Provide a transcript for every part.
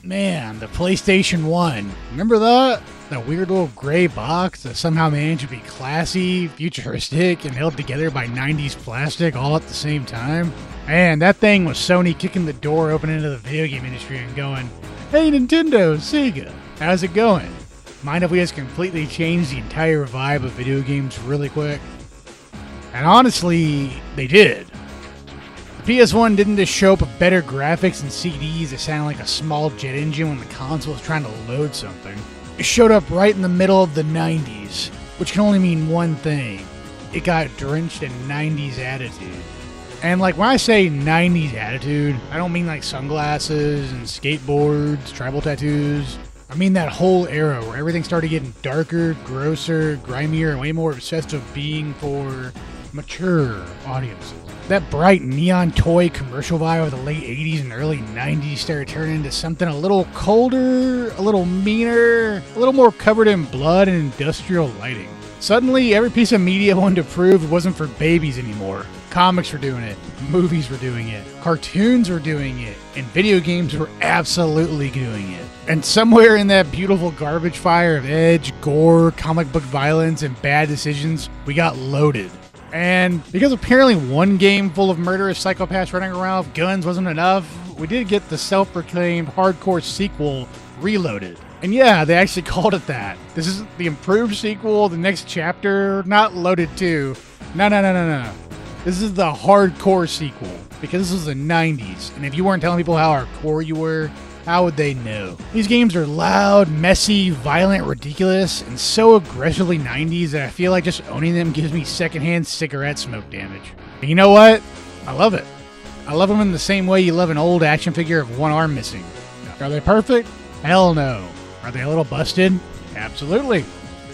Man, the PlayStation 1. Remember that? That weird little gray box that somehow managed to be classy, futuristic, and held together by 90s plastic all at the same time? Man, that thing was Sony kicking the door open into the video game industry and going, "Hey Nintendo, Sega, how's it going? Mind if we just completely change the entire vibe of video games really quick?" And honestly, they did. The PS1 didn't just show up with better graphics and CDs that sounded like a small jet engine when the console was trying to load something. It showed up right in the middle of the 90s, which can only mean one thing. It got drenched in 90s attitude. And like when I say 90s attitude, I don't mean like sunglasses and skateboards, tribal tattoos. I mean that whole era where everything started getting darker, grosser, grimier, and way more obsessed with being for mature audiences. That bright neon toy commercial vibe of the late 80s and early 90s started turning into something a little colder, a little meaner, a little more covered in blood and industrial lighting. Suddenly, every piece of media wanted to prove it wasn't for babies anymore. Comics were doing it, movies were doing it, cartoons were doing it, and video games were absolutely doing it. And somewhere in that beautiful garbage fire of edge, gore, comic book violence, and bad decisions, we got loaded. And because apparently one game full of murderous psychopaths running around with guns wasn't enough, we did get the self-proclaimed hardcore sequel, Reloaded. And yeah, they actually called it that. This is the improved sequel, the next chapter, not Loaded 2. No. This is the hardcore sequel, because this was the 90s, and if you weren't telling people how hardcore you were, how would they know? These games are loud, messy, violent, ridiculous, and so aggressively 90s that I feel like just owning them gives me secondhand cigarette smoke damage. And you know what? I love it. I love them in the same way you love an old action figure of one arm missing. Are they perfect? Hell no. Are they a little busted? Absolutely.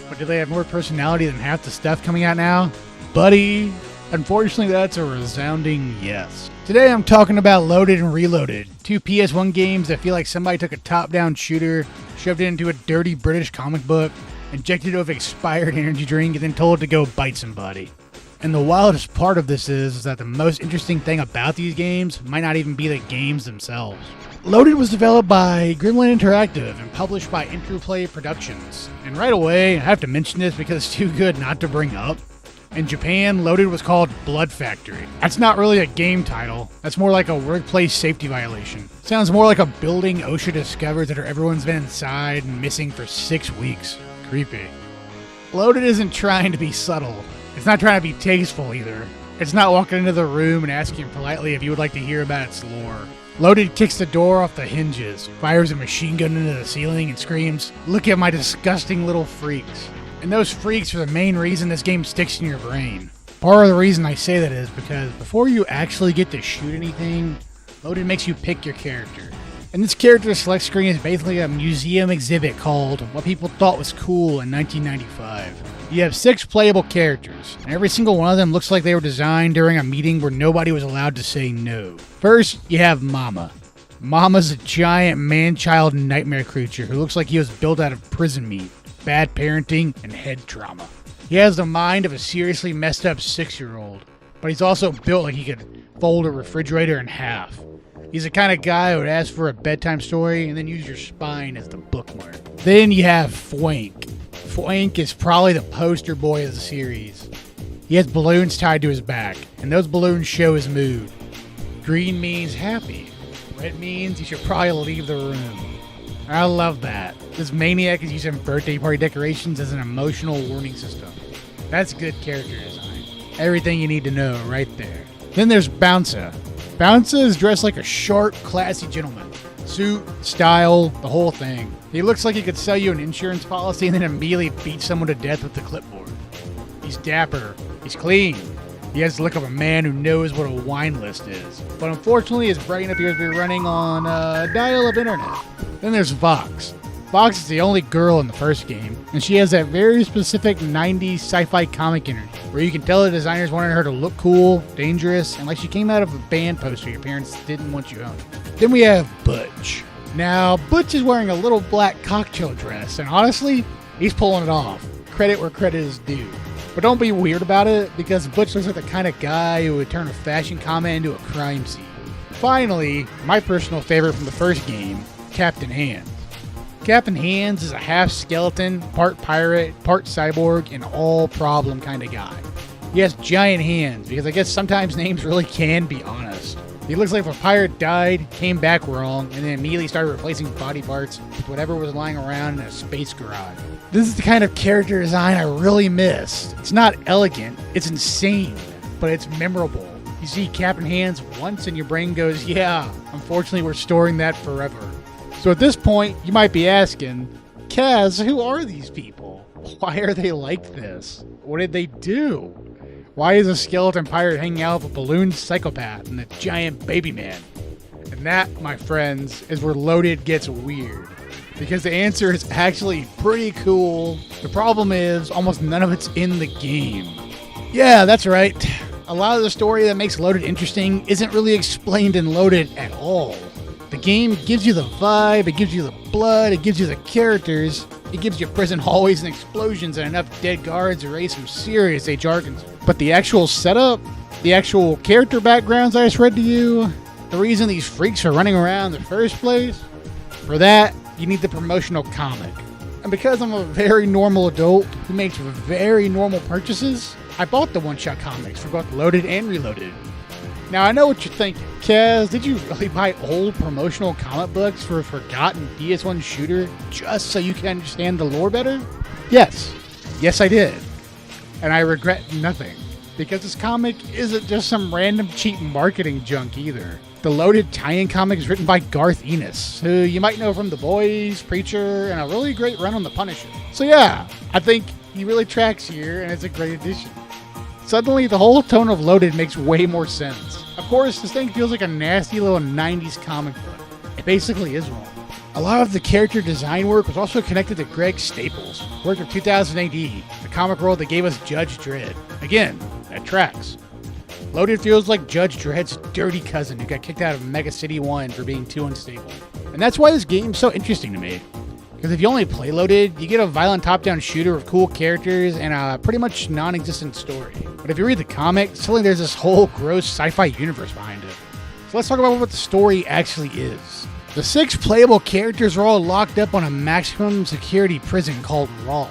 But do they have more personality than half the stuff coming out now? Buddy, unfortunately that's a resounding yes. Today I'm talking about Loaded and Reloaded, two PS1 games that feel like somebody took a top-down shooter, shoved it into a dirty British comic book, injected it with expired energy drink, and then told it to go bite somebody. And the wildest part of this is that the most interesting thing about these games might not even be the games themselves. Loaded was developed by Gremlin Interactive and published by Interplay Productions. And right away, I have to mention this because it's too good not to bring up. In Japan, Loaded was called Blood Factory. That's not really a game title. That's more like a workplace safety violation. Sounds more like a building OSHA discovers that everyone's been inside and missing for 6 weeks. Creepy. Loaded isn't trying to be subtle. It's not trying to be tasteful either. It's not walking into the room and asking politely if you would like to hear about its lore. Loaded kicks the door off the hinges, fires a machine gun into the ceiling, and screams, "Look at my disgusting little freaks." And those freaks are the main reason this game sticks in your brain. Part of the reason I say that is because before you actually get to shoot anything, Loaded makes you pick your character. And this character select screen is basically a museum exhibit called What People Thought Was Cool in 1995. You have 6 playable characters, and every single one of them looks like they were designed during a meeting where nobody was allowed to say no. First, you have Mama. Mama's a giant man-child nightmare creature who looks like he was built out of prison meat, bad parenting, and head trauma. He has the mind of a seriously messed up 6-year-old, but he's also built like he could fold a refrigerator in half. He's the kind of guy who would ask for a bedtime story and then use your spine as the bookmark. Then you have Fwank. Fwank is probably the poster boy of the series. He has balloons tied to his back, and those balloons show his mood. Green means happy. Red means you should probably leave the room. I love that. This maniac is using birthday party decorations as an emotional warning system. That's good character design. Everything you need to know right there. Then there's Bounca. Bounca is dressed like a sharp, classy gentleman. Suit, style, the whole thing. He looks like he could sell you an insurance policy and then immediately beat someone to death with the clipboard. He's dapper. He's clean. He has the look of a man who knows what a wine list is. But unfortunately, his brain appears to be running on a dial of internet. Then there's Vox. Vox is the only girl in the first game, and she has that very specific 90s sci-fi comic energy, where you can tell the designers wanted her to look cool, dangerous, and like she came out of a band poster your parents didn't want you owning. Then we have Butch. Now, Butch is wearing a little black cocktail dress, and honestly, he's pulling it off. Credit where credit is due. But don't be weird about it, because Butch looks like the kind of guy who would turn a fashion comment into a crime scene. Finally, my personal favorite from the first game, Captain Hands. Captain Hands is a half skeleton, part pirate, part cyborg, and all problem kind of guy. He has giant hands, because I guess sometimes names really can be honest. He looks like if a pirate died, came back wrong, and then immediately started replacing body parts with whatever was lying around in a space garage. This is the kind of character design I really missed. It's not elegant, it's insane, but it's memorable. You see Captain Hands once and your brain goes, yeah, unfortunately we're storing that forever. So at this point, you might be asking, Kaz, who are these people? Why are they like this? What did they do? Why is a skeleton pirate hanging out with a balloon psychopath and a giant baby man? And that, my friends, is where Loaded gets weird. Because the answer is actually pretty cool. The problem is, almost none of it's in the game. Yeah, that's right. A lot of the story that makes Loaded interesting isn't really explained in Loaded at all. The game gives you the vibe, it gives you the blood, it gives you the characters, it gives you prison hallways and explosions and enough dead guards to raise some serious HR concerns. But the actual setup, the actual character backgrounds I just read to you, the reason these freaks are running around in the first place, for that, you need the promotional comic. And because I'm a very normal adult who makes very normal purchases, I bought the one-shot comics for both Loaded and Reloaded. Now I know what you're thinking. Kaz, did you really buy old promotional comic books for a forgotten PS1 shooter just so you can understand the lore better? Yes. Yes, I did. And I regret nothing. Because this comic isn't just some random cheap marketing junk either. The Loaded tie-in comic is written by Garth Ennis, who you might know from The Boys, Preacher, and a really great run on The Punisher. So yeah, I think he really tracks here, and it's a great addition. Suddenly, the whole tone of Loaded makes way more sense. Of course, this thing feels like a nasty little 90s comic book. It basically is one. A lot of the character design work was also connected to Greg Staples, who worked of 2000 AD, the comic role that gave us Judge Dredd. Again, that tracks. Loaded feels like Judge Dredd's dirty cousin who got kicked out of Mega City 1 for being too unstable. And that's why this game's so interesting to me. Because if you only play Loaded, you get a violent top-down shooter with cool characters and a pretty much non-existent story. But if you read the comic, suddenly there's this whole gross sci-fi universe behind it. So let's talk about what the story actually is. The 6 playable characters are all locked up on a maximum security prison called Rolf.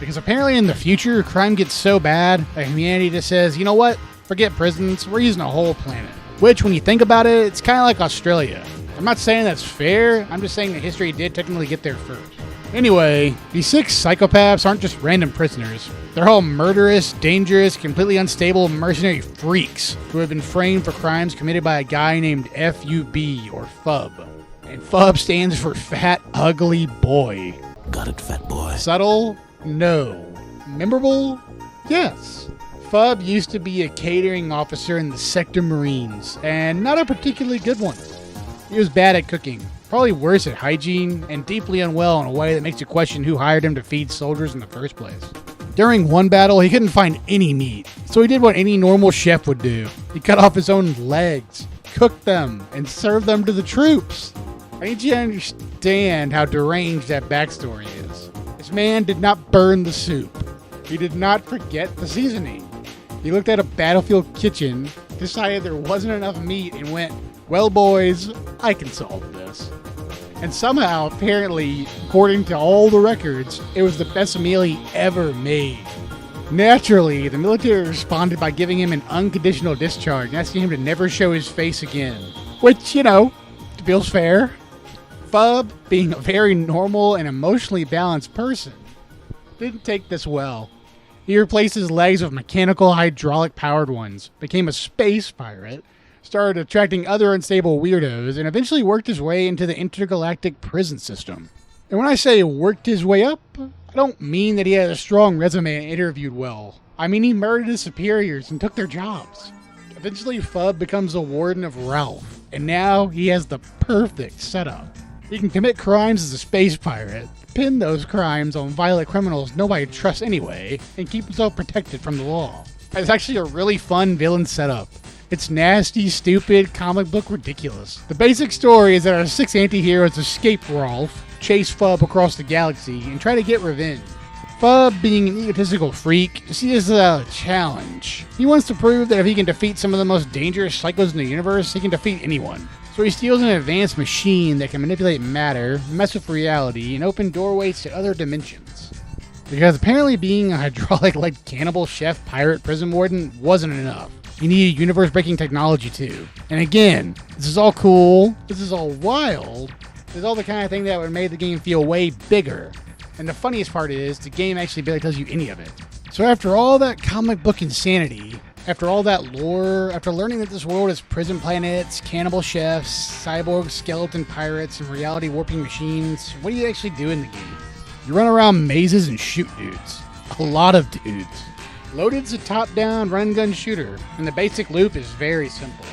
Because apparently in the future, crime gets so bad that humanity just says, you know what? Forget prisons, we're using a whole planet. Which, when you think about it, it's kind of like Australia. I'm not saying that's fair, I'm just saying that history did technically get there first. Anyway, these 6 psychopaths aren't just random prisoners. They're all murderous, dangerous, completely unstable mercenary freaks who have been framed for crimes committed by a guy named F.U.B, or F.U.B. And F.U.B stands for Fat Ugly Boy. Got it, fat boy. Subtle? No. Memorable? Yes. F.U.B used to be a catering officer in the Sector Marines, and not a particularly good one. He was bad at cooking, probably worse at hygiene, and deeply unwell in a way that makes you question who hired him to feed soldiers in the first place. During one battle, he couldn't find any meat, so he did what any normal chef would do. He cut off his own legs, cooked them, and served them to the troops. I need you to understand how deranged that backstory is. This man did not burn the soup. He did not forget the seasoning. He looked at a battlefield kitchen, decided there wasn't enough meat, and went, well, boys, I can solve this. And somehow, apparently, according to all the records, it was the best meal he ever made. Naturally, the military responded by giving him an unconditional discharge and asking him to never show his face again. Which, you know, feels fair. F.U.B, being a very normal and emotionally balanced person, didn't take this well. He replaced his legs with mechanical hydraulic-powered ones, became a space pirate, started attracting other unstable weirdos, and eventually worked his way into the intergalactic prison system. And when I say worked his way up, I don't mean that he had a strong resume and interviewed well. I mean he murdered his superiors and took their jobs. Eventually F.U.B becomes the warden of Ralph, and now he has the perfect setup. He can commit crimes as a space pirate, pin those crimes on violent criminals nobody trusts anyway, and keep himself protected from the law. It's actually a really fun villain setup. It's nasty, stupid, comic book ridiculous. The basic story is that our 6 anti-heroes escape Rolf, chase F.U.B across the galaxy, and try to get revenge. F.U.B, being an egotistical freak, sees this as a challenge. He wants to prove that if he can defeat some of the most dangerous psychos in the universe, he can defeat anyone. So he steals an advanced machine that can manipulate matter, mess with reality, and open doorways to other dimensions. Because apparently being a hydraulic-like cannibal chef pirate prison warden wasn't enough. You need universe-breaking technology too. And again, this is all cool, this is all wild, this is all the kind of thing that would make the game feel way bigger. And the funniest part is, the game actually barely tells you any of it. So after all that comic book insanity, after all that lore, after learning that this world is prison planets, cannibal chefs, cyborg skeleton pirates, and reality warping machines, what do you actually do in the game? You run around mazes and shoot dudes. A lot of dudes. Loaded's a top-down run-gun shooter, and the basic loop is very simple.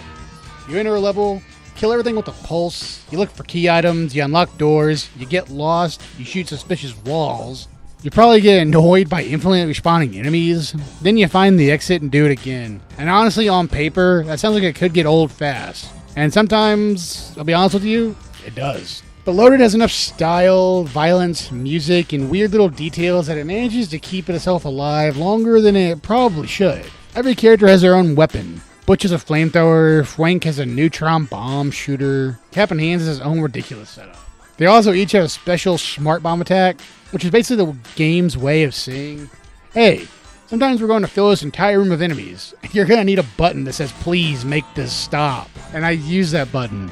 You enter a level, kill everything with a pulse, you look for key items, you unlock doors, you get lost, you shoot suspicious walls, you probably get annoyed by infinitely respawning enemies, then you find the exit and do it again. And honestly, on paper, that sounds like it could get old fast. And sometimes, I'll be honest with you, it does. But Loaded has enough style, violence, music, and weird little details that it manages to keep itself alive longer than it probably should. Every character has their own weapon. Butch is a flamethrower, Fwank has a neutron bomb shooter, Captain Hands has his own ridiculous setup. They also each have a special smart bomb attack, which is basically the game's way of saying, hey, sometimes we're going to fill this entire room of enemies, and you're going to need a button that says, please make this stop. And I use that button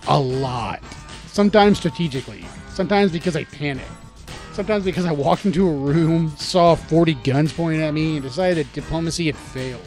a lot. Sometimes strategically, sometimes because I panicked, sometimes because I walked into a room, saw 40 guns pointing at me, and decided that diplomacy had failed.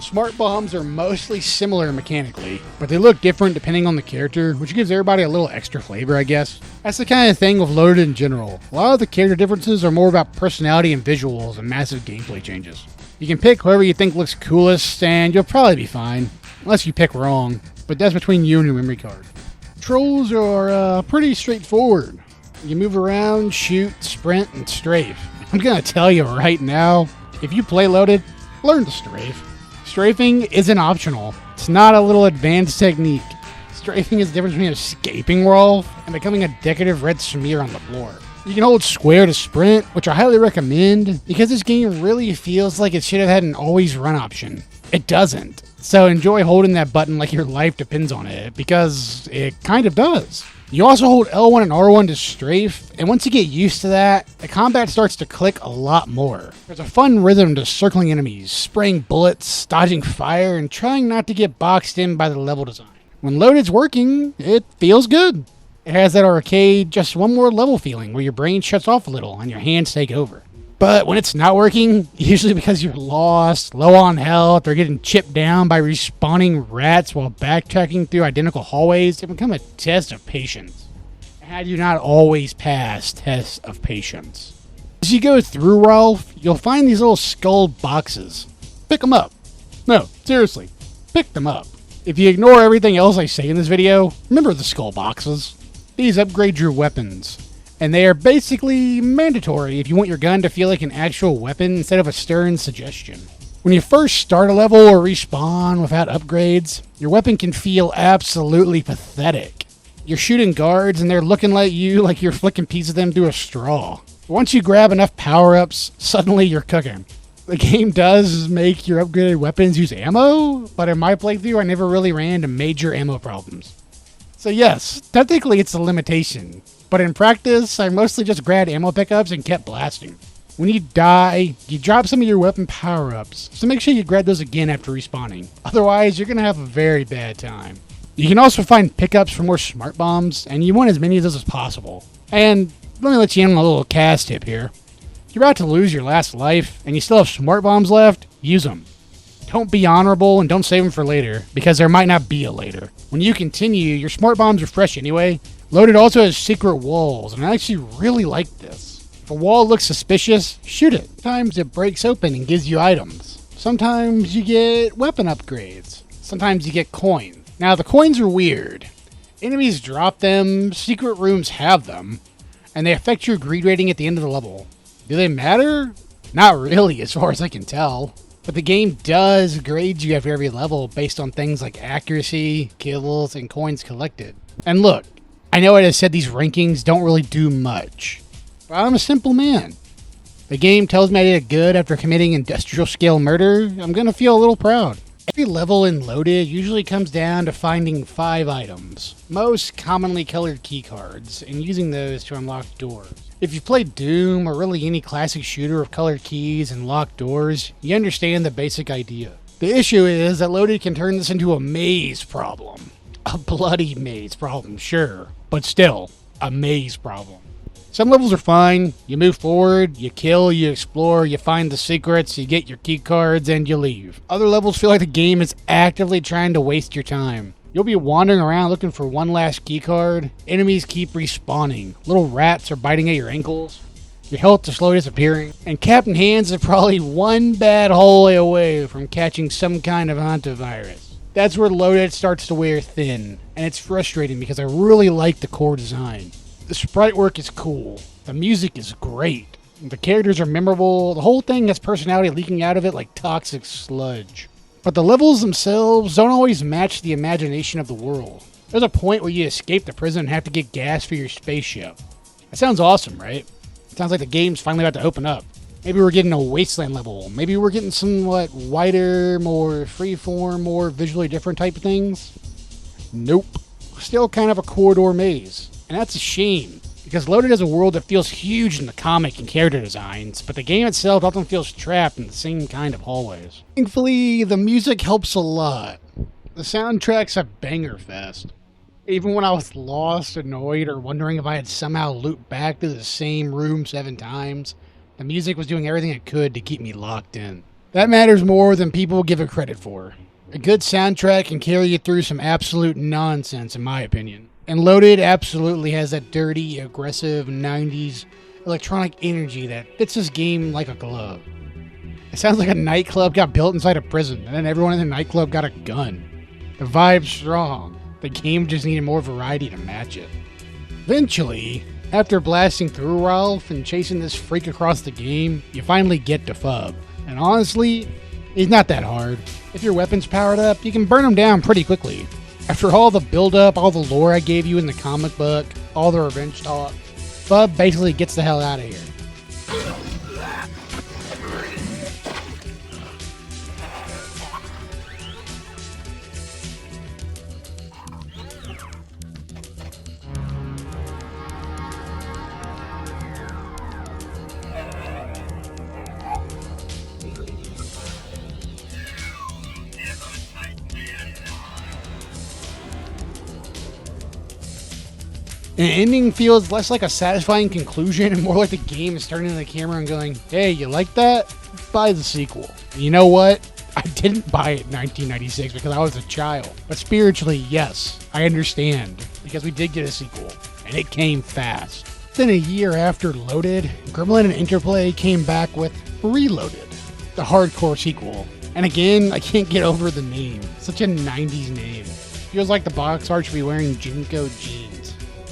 Smart bombs are mostly similar mechanically, but they look different depending on the character, which gives everybody a little extra flavor, I guess. That's the kind of thing with Loaded in general. A lot of the character differences are more about personality and visuals and massive gameplay changes. You can pick whoever you think looks coolest, and you'll probably be fine, unless you pick wrong, but that's between you and your memory card. Controls are pretty straightforward. You move around, shoot, sprint, and strafe. I'm gonna tell you right now, if you play Loaded, learn to strafe. Strafing isn't optional. It's not a little advanced technique. Strafing is the difference between escaping Rolf and becoming a decorative red smear on the floor. You can hold square to sprint, which I highly recommend, because this game really feels like it should have had an always run option. It doesn't. So enjoy holding that button like your life depends on it, because it kind of does. You also hold L1 and R1 to strafe, and once you get used to that, the combat starts to click a lot more. There's a fun rhythm to circling enemies, spraying bullets, dodging fire, and trying not to get boxed in by the level design. When Loaded's working, it feels good. It has that arcade just one more level feeling where your brain shuts off a little and your hands take over. But when it's not working, usually because you're lost, low on health, or getting chipped down by respawning rats while backtracking through identical hallways, it can become a test of patience. Had you not always passed tests of patience? As you go through Rolf, you'll find these little skull boxes. Pick them up. No, seriously, pick them up. If you ignore everything else I say in this video, remember the skull boxes. These upgrade your weapons. And they are basically mandatory if you want your gun to feel like an actual weapon instead of a stern suggestion. When you first start a level or respawn without upgrades, your weapon can feel absolutely pathetic. You're shooting guards and they're looking at you like you're flicking pieces of them through a straw. Once you grab enough power-ups, suddenly you're cooking. The game does make your upgraded weapons use ammo, but in my playthrough I never really ran into major ammo problems. So yes, technically it's a limitation. But in practice, I mostly just grabbed ammo pickups and kept blasting. When you die, you drop some of your weapon power-ups, so make sure you grab those again after respawning. Otherwise, you're going to have a very bad time. You can also find pickups for more smart bombs, and you want as many of those as possible. And let me let you in on a little cast tip here. If you're about to lose your last life, and you still have smart bombs left, use them. Don't be honorable and don't save them for later, because there might not be a later. When you continue, your smart bombs are fresh anyway. Loaded also has secret walls, and I actually really like this. If a wall looks suspicious, shoot it. Sometimes it breaks open and gives you items. Sometimes you get weapon upgrades. Sometimes you get coins. Now the coins are weird. Enemies drop them, secret rooms have them, and they affect your greed rating at the end of the level. Do they matter? Not really, as far as I can tell. But the game does grade you after every level based on things like accuracy, kills, and coins collected. And look, I know I just said these rankings don't really do much, but I'm a simple man. The game tells me I did good after committing industrial scale murder, I'm gonna feel a little proud. Every level in Loaded usually comes down to finding 5 items, most commonly colored keycards, and using those to unlock doors. If you've played Doom or really any classic shooter of colored keys and locked doors, you understand the basic idea. The issue is that Loaded can turn this into a maze problem. A bloody maze problem, sure, but still, a maze problem. Some levels are fine. You move forward, you kill, you explore, you find the secrets, you get your key cards, and you leave. Other levels feel like the game is actively trying to waste your time. You'll be wandering around looking for one last key card. Enemies keep respawning. Little rats are biting at your ankles. Your health is slowly disappearing. And Captain Hands is probably one bad hallway away from catching some kind of hantavirus. That's where Loaded starts to wear thin. And it's frustrating because I really like the core design. The sprite work is cool. The music is great. The characters are memorable. The whole thing has personality leaking out of it like toxic sludge. But the levels themselves don't always match the imagination of the world. There's a point where you escape the prison and have to get gas for your spaceship. That sounds awesome, right? It sounds like the game's finally about to open up. Maybe we're getting a wasteland level. Maybe we're getting somewhat wider, more freeform, more visually different type of things. Nope. Still kind of a corridor maze. And that's a shame, because Loaded has a world that feels huge in the comic and character designs, but the game itself often feels trapped in the same kind of hallways. Thankfully, the music helps a lot. The soundtrack's a banger fest. Even when I was lost, annoyed, or wondering if I had somehow looped back to the same room 7 times, the music was doing everything it could to keep me locked in. That matters more than people give it credit for. A good soundtrack can carry you through some absolute nonsense, in my opinion. And Loaded absolutely has that dirty, aggressive 90s electronic energy that fits this game like a glove. It sounds like a nightclub got built inside a prison, and then everyone in the nightclub got a gun. The vibe's strong. The game just needed more variety to match it. Eventually, after blasting through Ralph and chasing this freak across the game, you finally get to F.U.B. And honestly, he's not that hard. If your weapon's powered up, you can burn him down pretty quickly. After all the build-up, all the lore I gave you in the comic book, all the revenge talk, F.U.B basically gets the hell out of here. The ending feels less like a satisfying conclusion and more like the game is turning to the camera and going, hey, you like that? Buy the sequel. And you know what? I didn't buy it in 1996 because I was a child. But spiritually, yes, I understand. Because we did get a sequel. And it came fast. Then a year after Loaded, Gremlin Interplay came back with Reloaded, the hardcore sequel. And again, I can't get over the name. Such a 90s name. Feels like the box art should be wearing Jinko jeans.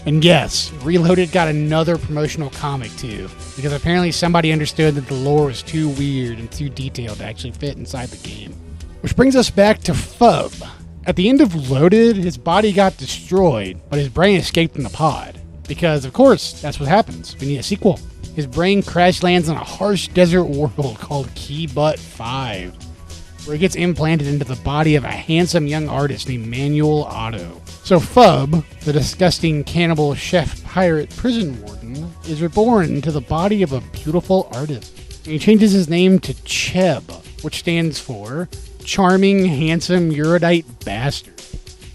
And yes, Reloaded got another promotional comic too, because apparently somebody understood that the lore was too weird and too detailed to actually fit inside the game. Which brings us back to F.U.B. At the end of Loaded, his body got destroyed, but his brain escaped in the pod. Because, of course, that's what happens. We need a sequel. His brain crash lands on a harsh desert world called Key-Butt 5, where it gets implanted into the body of a handsome young artist named Manuel Otto. So F.U.B, the disgusting cannibal chef pirate prison warden, is reborn into the body of a beautiful artist. And he changes his name to C.H.E.B, which stands for Charming, Handsome, Erudite Bastard.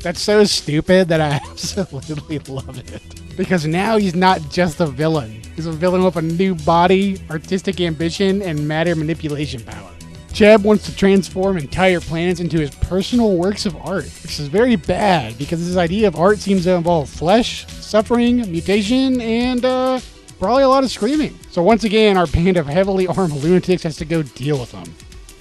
That's so stupid that I absolutely love it. Because now he's not just a villain. He's a villain with a new body, artistic ambition, and matter manipulation power. C.H.E.B wants to transform entire planets into his personal works of art, which is very bad because his idea of art seems to involve flesh, suffering, mutation, and probably a lot of screaming. So once again, our band of heavily armed lunatics has to go deal with them.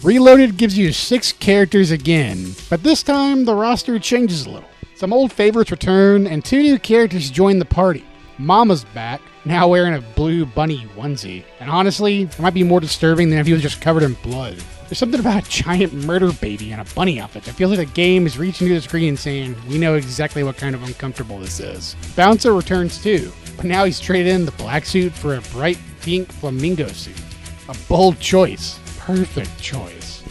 Reloaded gives you 6 characters again, but this time the roster changes a little. Some old favorites return, and 2 new characters join the party. Mama's back, now wearing a blue bunny onesie, and honestly, it might be more disturbing than if he was just covered in blood. There's something about a giant murder baby in a bunny outfit that feels like the game is reaching to the screen saying, we know exactly what kind of uncomfortable this is. Bounca returns too, but now he's traded in the black suit for a bright pink flamingo suit. A bold choice. Perfect choice.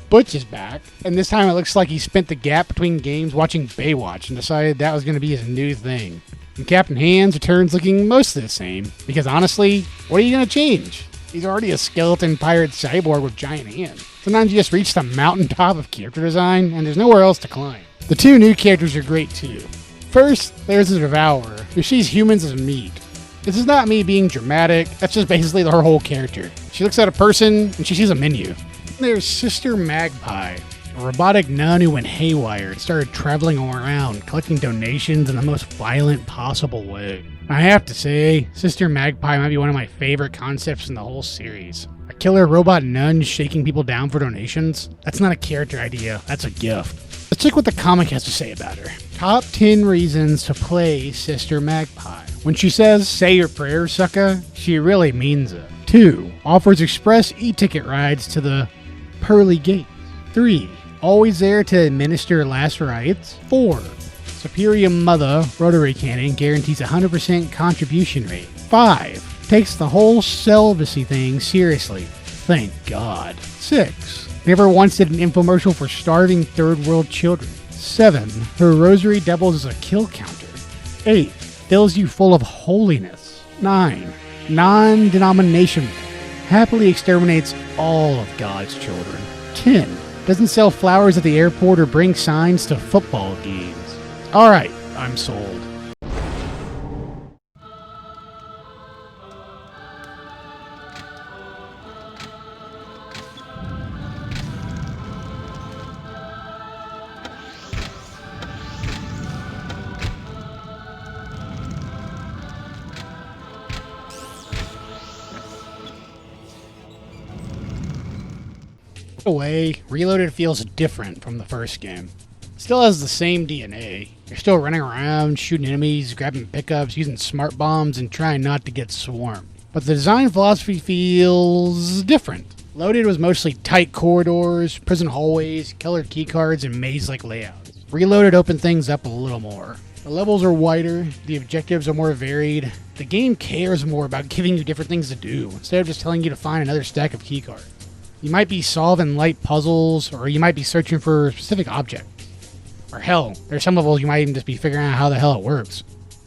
Butch is back, and this time it looks like he spent the gap between games watching Baywatch and decided that was going to be his new thing. And Captain Hands returns looking mostly the same, because honestly, what are you going to change? He's already a skeleton pirate cyborg with giant hands. Sometimes you just reach the mountaintop of character design, and there's nowhere else to climb. The two new characters are great too. First, there's the Devourer, who sees humans as meat. This is not me being dramatic, that's just basically her whole character. She looks at a person, and she sees a menu. There's Sister Magpie, a robotic nun who went haywire and started traveling around, collecting donations in the most violent possible way. I have to say, Sister Magpie might be one of my favorite concepts in the whole series. A killer robot nun shaking people down for donations? That's not a character idea, that's a gift. Let's check what the comic has to say about her. Top 10 reasons to play Sister Magpie. When she says, "Say your prayers, sucker," she really means it. 2. Offers express e-ticket rides to the Pearly Gates. 3. Always there to administer last rites. 4. Superior Mother Rotary Cannon guarantees 100% contribution rate. 5. Takes the whole celibacy thing seriously. Thank God. 6. Never once did an infomercial for starving third world children. 7. Her rosary doubles as a kill counter. 8. Fills you full of holiness. 9. Non-denominational. Happily exterminates all of God's children. 10. Doesn't sell flowers at the airport or bring signs to football games. Alright, I'm sold. Away, Reloaded feels different from the first game. It still has the same DNA. You're still running around, shooting enemies, grabbing pickups, using smart bombs, and trying not to get swarmed. But the design philosophy feels different. Loaded was mostly tight corridors, prison hallways, colored keycards, and maze-like layouts. Reloaded opened things up a little more. The levels are wider, the objectives are more varied. The game cares more about giving you different things to do, instead of just telling you to find another stack of keycards. You might be solving light puzzles, or you might be searching for specific objects. Or hell, there's some levels you might even just be figuring out how the hell it works.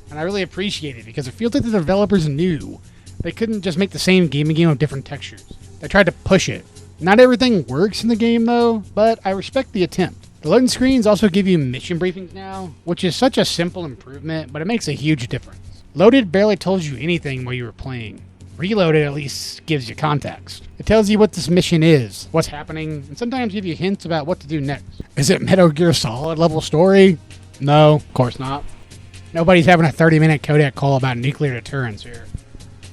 And I really appreciate it, because it feels like the developers knew they couldn't just make the same game with different textures. They tried to push it. Not everything works in the game though, but I respect the attempt. The loading screens also give you mission briefings now, which is such a simple improvement, but it makes a huge difference. Loaded barely told you anything while you were playing. Reloaded at least gives you context. It tells you what this mission is, what's happening, and sometimes give you hints about what to do next. Is it Metal Gear Solid level story? No, of course not. Nobody's having a 30-minute codec call about nuclear deterrence here.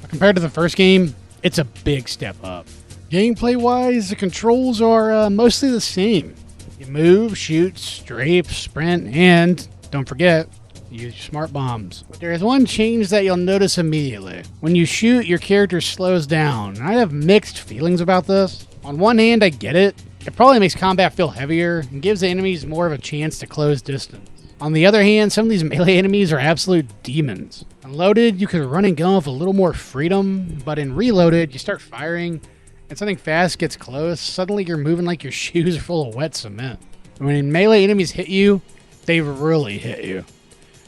But compared to the first game, it's a big step up. Gameplay-wise, the controls are mostly the same. You move, shoot, strafe, sprint, and, don't forget, use your smart bombs. But there is one change that you'll notice immediately. When you shoot, your character slows down. I have mixed feelings about this. On one hand, I get it. It probably makes combat feel heavier and gives the enemies more of a chance to close distance. On the other hand, some of these melee enemies are absolute demons. On Loaded, you can run and gun with a little more freedom, but in Reloaded, you start firing, and something fast gets close, suddenly you're moving like your shoes are full of wet cement. When melee enemies hit you, they really hit you.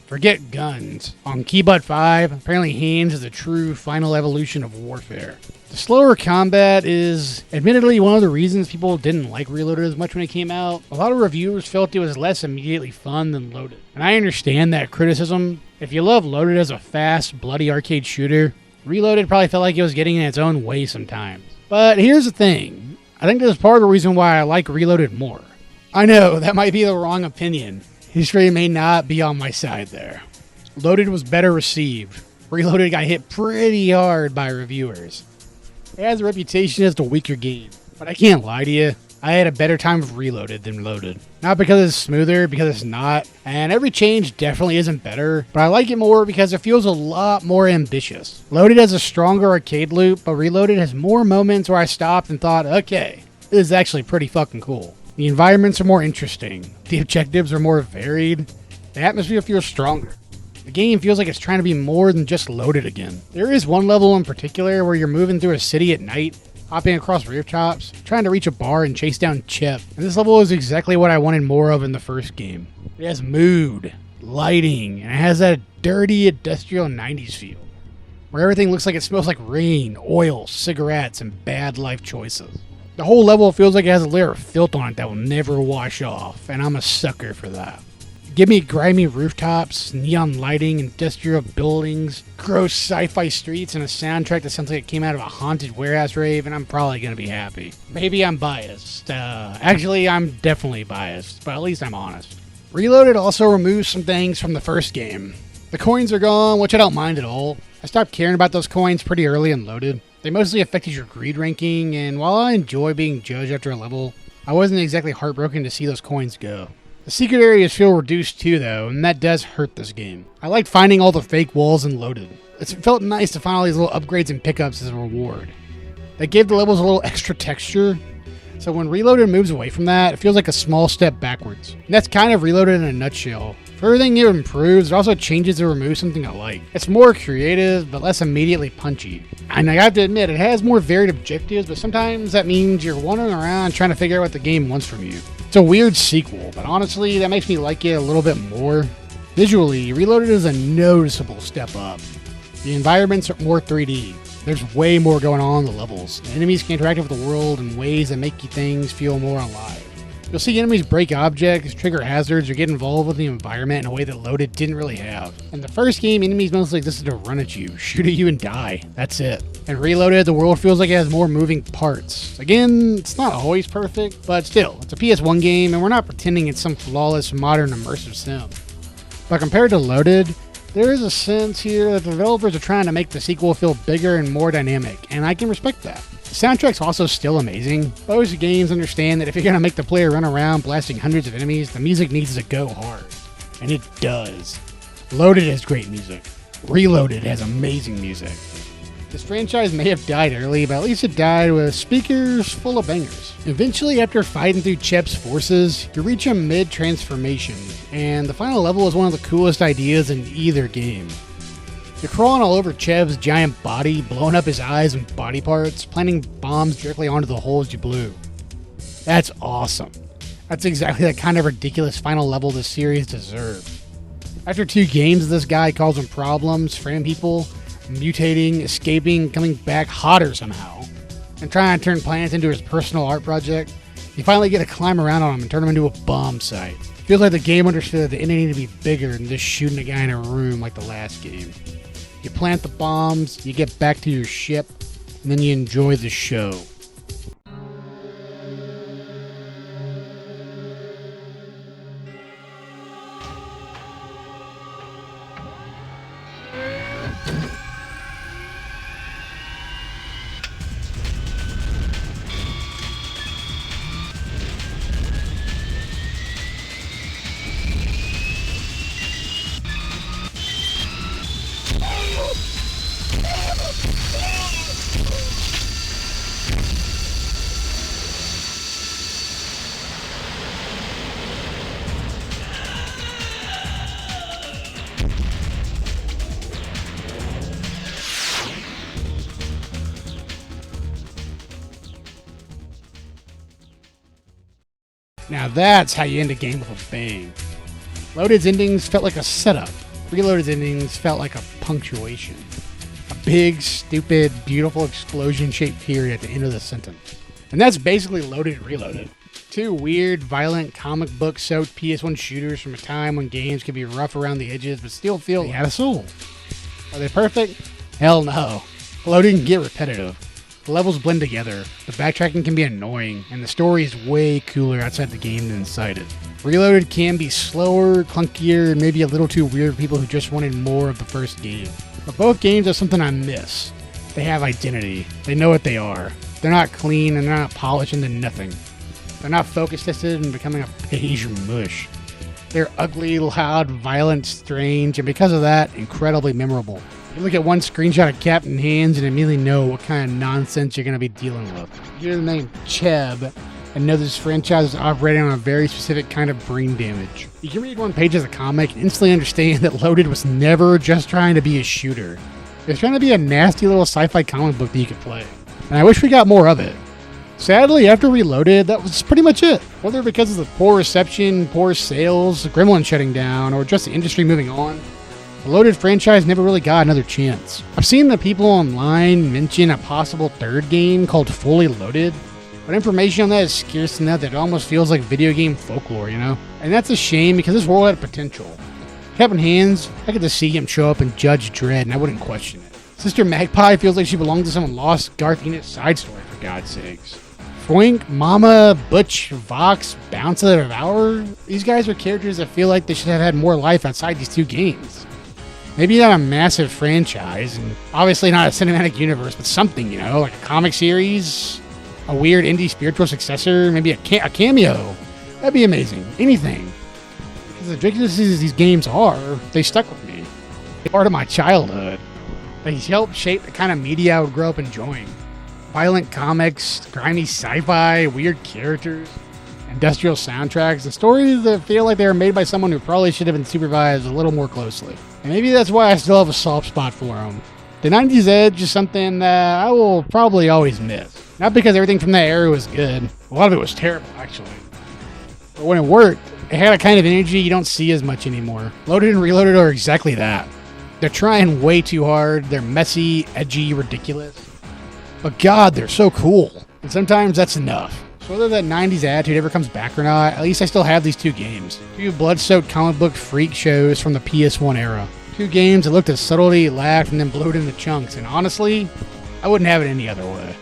Forget guns. On Keybutt 5, apparently hands is the true final evolution of warfare. The slower combat is admittedly one of the reasons people didn't like Reloaded as much when it came out. A lot of reviewers felt it was less immediately fun than Loaded. And I understand that criticism. If you love Loaded as a fast, bloody arcade shooter, Reloaded probably felt like it was getting in its own way sometimes. But here's the thing. I think this is part of the reason why I like Reloaded more. I know, that might be the wrong opinion. History may not be on my side there. Loaded was better received. Reloaded got hit pretty hard by reviewers. It has a reputation as the weaker game, but I can't lie to you, I had a better time with Reloaded than Loaded. Not because it's smoother, because it's not, and every change definitely isn't better, but I like it more because it feels a lot more ambitious. Loaded has a stronger arcade loop, but Reloaded has more moments where I stopped and thought, okay, this is actually pretty fucking cool. The environments are more interesting, the objectives are more varied, the atmosphere feels stronger. The game feels like it's trying to be more than just Loaded again. There is one level in particular where you're moving through a city at night, hopping across rooftops, trying to reach a bar and chase down C.H.E.B. And this level is exactly what I wanted more of in the first game. It has mood, lighting, and it has that dirty industrial 90s feel, where everything looks like it smells like rain, oil, cigarettes, and bad life choices. The whole level feels like it has a layer of filth on it that will never wash off, and I'm a sucker for that. Give me grimy rooftops, neon lighting, industrial buildings, gross sci-fi streets, and a soundtrack that sounds like it came out of a haunted warehouse rave, and I'm probably going to be happy. Maybe I'm biased. Actually, I'm definitely biased, but at least I'm honest. Reloaded also removes some things from the first game. The coins are gone, which I don't mind at all. I stopped caring about those coins pretty early in Loaded. They mostly affected your greed ranking, and while I enjoy being judged after a level, I wasn't exactly heartbroken to see those coins go. The secret areas feel reduced too though, and that does hurt this game. I liked finding all the fake walls in Loaded. It felt nice to find all these little upgrades and pickups as a reward. They gave the levels a little extra texture, so when Reloaded moves away from that, it feels like a small step backwards. And that's kind of Reloaded in a nutshell. For everything it improves, it also changes or removes something I like. It's more creative, but less immediately punchy. And I have to admit, it has more varied objectives, but sometimes that means you're wandering around trying to figure out what the game wants from you. It's a weird sequel, but honestly, that makes me like it a little bit more. Visually, Reloaded is a noticeable step up. The environments are more 3D. There's way more going on in the levels. The enemies can interact with the world in ways that make things feel more alive. You'll see enemies break objects, trigger hazards, or get involved with the environment in a way that Loaded didn't really have. In the first game, enemies mostly existed to run at you, shoot at you, and die. That's it. And Reloaded, the world feels like it has more moving parts. Again, it's not always perfect, but still, it's a PS1 game, and we're not pretending it's some flawless, modern, immersive sim. But compared to Loaded, there is a sense here that the developers are trying to make the sequel feel bigger and more dynamic, and I can respect that. The soundtrack's also still amazing. Most games understand that if you're going to make the player run around blasting hundreds of enemies, the music needs to go hard. And it does. Loaded has great music. Reloaded has amazing music. This franchise may have died early, but at least it died with speakers full of bangers. Eventually, after fighting through C.H.E.B's forces, you reach a mid-transformation, and the final level is one of the coolest ideas in either game. You're crawling all over C.H.E.B's giant body, blowing up his eyes and body parts, planting bombs directly onto the holes you blew. That's awesome. That's exactly the kind of ridiculous final level this series deserved. After 2 games of this guy causing problems, framing people, mutating, escaping, coming back hotter somehow, and trying to turn planets into his personal art project, you finally get to climb around on him and turn him into a bomb site. Feels like the game understood that it needed to be bigger than just shooting a guy in a room like the last game. You plant the bombs, you get back to your ship, and then you enjoy the show. Now that's how you end a game with a bang. Loaded's endings felt like a setup. Reloaded's endings felt like a punctuation. A big, stupid, beautiful explosion-shaped period at the end of the sentence. And that's basically Loaded and Reloaded. 2 weird, violent, comic book-soaked PS1 shooters from a time when games could be rough around the edges but still feel they had a soul. Are they perfect? Hell no. Loaded can get repetitive. The levels blend together, the backtracking can be annoying, and the story is way cooler outside the game than inside it. Reloaded can be slower, clunkier, and maybe a little too weird for people who just wanted more of the first game. But both games have something I miss. They have identity. They know what they are. They're not clean and they're not polished into nothing. They're not focus tested and becoming a beige mush. They're ugly, loud, violent, strange, and because of that, incredibly memorable. You look at one screenshot of Captain Hands and immediately know what kind of nonsense you're going to be dealing with. You hear the name C.H.E.B and know this franchise is operating on a very specific kind of brain damage. You can read one page of the comic and instantly understand that Loaded was never just trying to be a shooter. It was trying to be a nasty little sci-fi comic book that you could play. and I wish we got more of it. Sadly, after Reloaded, that was pretty much it. Whether because of the poor reception, poor sales, Gremlin shutting down, or just the industry moving on, the Loaded franchise never really got another chance. I've seen the people online mention a possible third game called Fully Loaded, but information on that is scarce enough that it almost feels like video game folklore, you know? And that's a shame because this world had potential. Captain Hands, I get to see him show up in Judge Dredd and I wouldn't question it. Sister Magpie feels like she belongs to some lost Garth Ennis side story, for God's sakes. Fwank, Mama, Butch, Vox, Bounca, the Devourer, these guys are characters that feel like they should have had more life outside these two games. Maybe not a massive franchise, and obviously not a cinematic universe, but something, you know, like a comic series, a weird indie spiritual successor, maybe a cameo. That'd be amazing. Anything. Because as ridiculous as these games are, they stuck with me. They're part of my childhood. They helped shape the kind of media I would grow up enjoying. Violent comics, grimy sci-fi, weird characters, industrial soundtracks, and stories that feel like they were made by someone who probably should have been supervised a little more closely. And maybe that's why I still have a soft spot for them. The 90s edge is something that I will probably always miss. Not because everything from that era was good. A lot of it was terrible, actually. But when it worked, it had a kind of energy you don't see as much anymore. Loaded and Reloaded are exactly that. They're trying way too hard. They're messy, edgy, ridiculous. But God, they're so cool. And sometimes that's enough. So whether that 90s attitude ever comes back or not, at least I still have these two games. Two blood-soaked comic book freak shows from the PS1 era. Two games that looked at subtlety, laughed, and then blew it into chunks. And honestly, I wouldn't have it any other way.